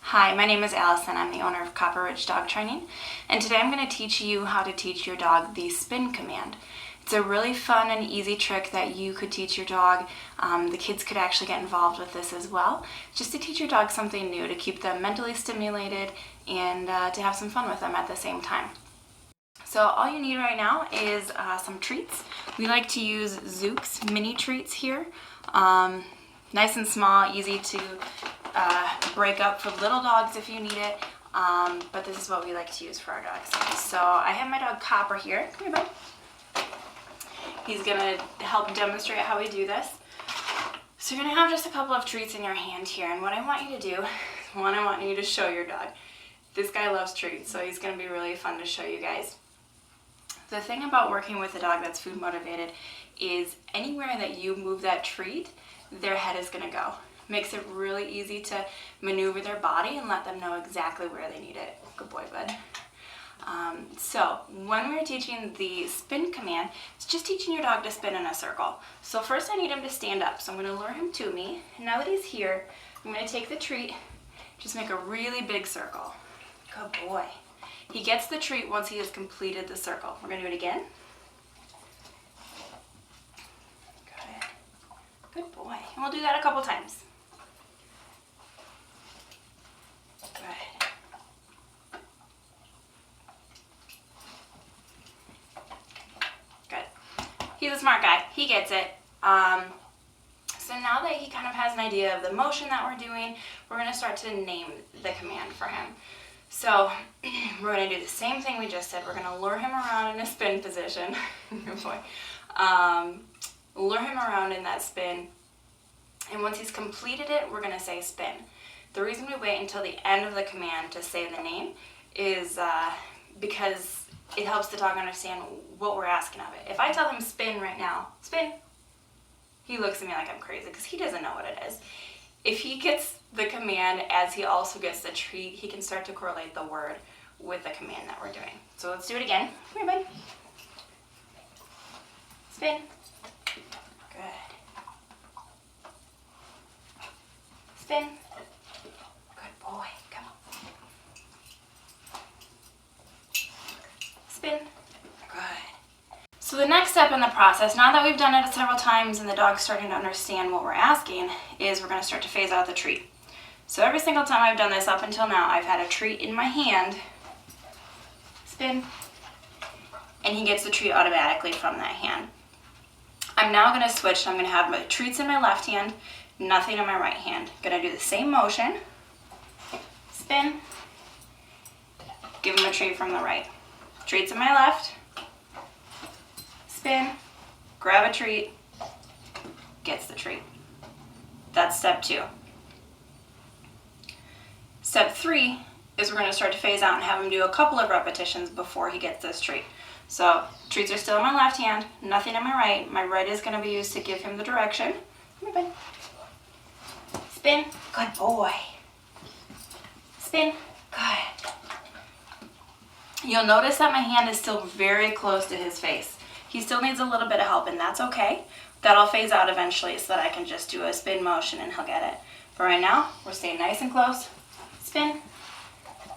Hi, my name is Allison. I'm the owner of Copper Ridge Dog Training, and today I'm going to teach you how to teach your dog the spin command. It's a really fun and easy trick that you could teach your dog. The kids could actually get involved with this as well, just to teach your dog something new, to keep them mentally stimulated and to have some fun with them at the same time. So all you need right now is some treats. We like to use Zook's mini treats here. Nice and small, easy to break up for little dogs if you need it, but this is what we like to use for our dogs. So I have my dog Copper here. Come here, bud. He's gonna help demonstrate how we do this. So you're gonna have just a couple of treats in your hand here, and what I want you to do, one, I want you to show your dog. This guy loves treats, so he's gonna be really fun to show you guys. The thing about working with a dog that's food motivated is anywhere that you move that treat, their head is gonna go. Makes it really easy to maneuver their body and let them know exactly where they need it. Good boy, bud. So when we're teaching the spin command, it's just teaching your dog to spin in a circle. So first I need him to stand up. So I'm gonna lure him to me. And now that he's here, I'm gonna take the treat, just make a really big circle. Good boy. He gets the treat once he has completed the circle. We're gonna do it again. Good. Good boy. And we'll do that a couple times. Good. Good. He's a smart guy. He gets it. So now that he kind of has an idea of the motion that we're doing, we're going to start to name the command for him. So we're going to do the same thing we just said. We're going to lure him around in a spin position. Good boy. Lure him around in that spin. And once he's completed it, we're going to say spin. The reason we wait until the end of the command to say the name is because it helps the dog understand what we're asking of it. If I tell him spin right now, spin, he looks at me like I'm crazy because he doesn't know what it is. If he gets the command as he also gets the treat, he can start to correlate the word with the command that we're doing. So let's do it again. Come here, bud. Spin. Good. Spin. Good boy. Come on. Spin. Good. So the next step in the process, now that we've done it several times and the dog's starting to understand what we're asking, is we're going to start to phase out the treat. So every single time I've done this up until now, I've had a treat in my hand, spin, and he gets the treat automatically from that hand. I'm now going to switch, and I'm going to have my treats in my left hand, nothing in my right hand. Going to do the same motion, spin, give him a treat from the right. Treats in my left, spin, grab a treat, gets the treat. That's step 2. Step 3 is we're going to start to phase out and have him do a couple of repetitions before he gets this treat. So treats are still in my left hand, nothing in my right. My right is going to be used to give him the direction. Come here, bud. Spin, good boy. Spin, good. You'll notice that my hand is still very close to his face. He still needs a little bit of help, and that's okay. That'll phase out eventually so that I can just do a spin motion and he'll get it. But right now, we're staying nice and close. Spin.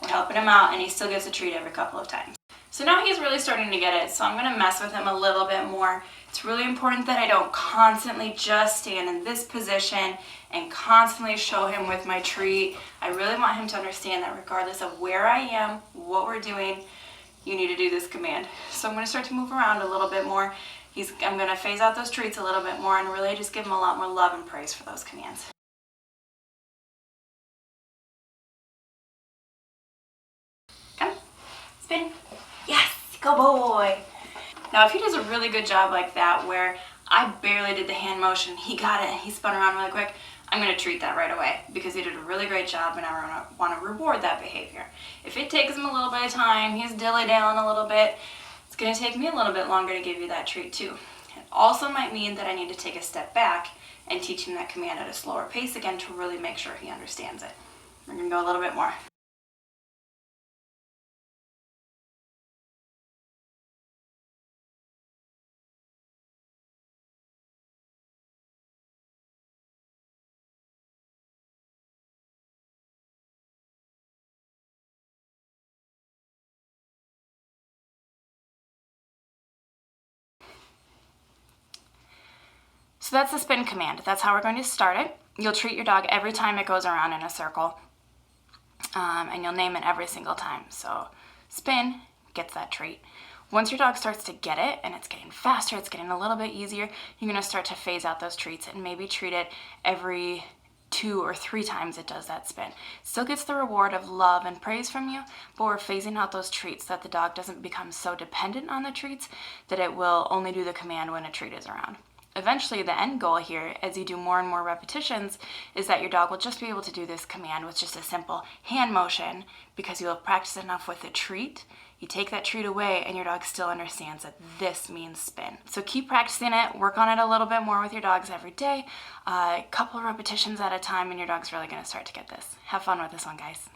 We're helping him out, and he still gets a treat every couple of times. So now he's really starting to get it, so I'm going to mess with him a little bit more. It's really important that I don't constantly just stand in this position and constantly show him with my treat. I really want him to understand that regardless of where I am, what we're doing, you need to do this command. So I'm going to start to move around a little bit more. I'm going to phase out those treats a little bit more and really just give him a lot more love and praise for those commands. Come, spin. Yes, go boy. Now if he does a really good job like that where I barely did the hand motion, he got it and he spun around really quick, I'm going to treat that right away because he did a really great job and I want to reward that behavior. If it takes him a little bit of time, he's dilly-dallying a little bit, it's going to take me a little bit longer to give you that treat too. It also might mean that I need to take a step back and teach him that command at a slower pace again to really make sure he understands it. We're going to go a little bit more. that's the spin command. That's how we're going to start it. You'll treat your dog every time it goes around in a circle, and you'll name it every single time. So spin gets that treat. Once your dog starts to get it and it's getting faster, it's getting a little bit easier, you're going to start to phase out those treats and maybe treat it every 2 or 3 times it does that spin. Still gets the reward of love and praise from you, but we're phasing out those treats so that the dog doesn't become so dependent on the treats that it will only do the command when a treat is around. Eventually, the end goal here, as you do more and more repetitions, is that your dog will just be able to do this command with just a simple hand motion because you'll have practiced enough with the treat. You take that treat away and your dog still understands that this means spin. So keep practicing it, work on it a little bit more with your dogs every day, a couple of repetitions at a time, and your dog's really going to start to get this. Have fun with this one, guys.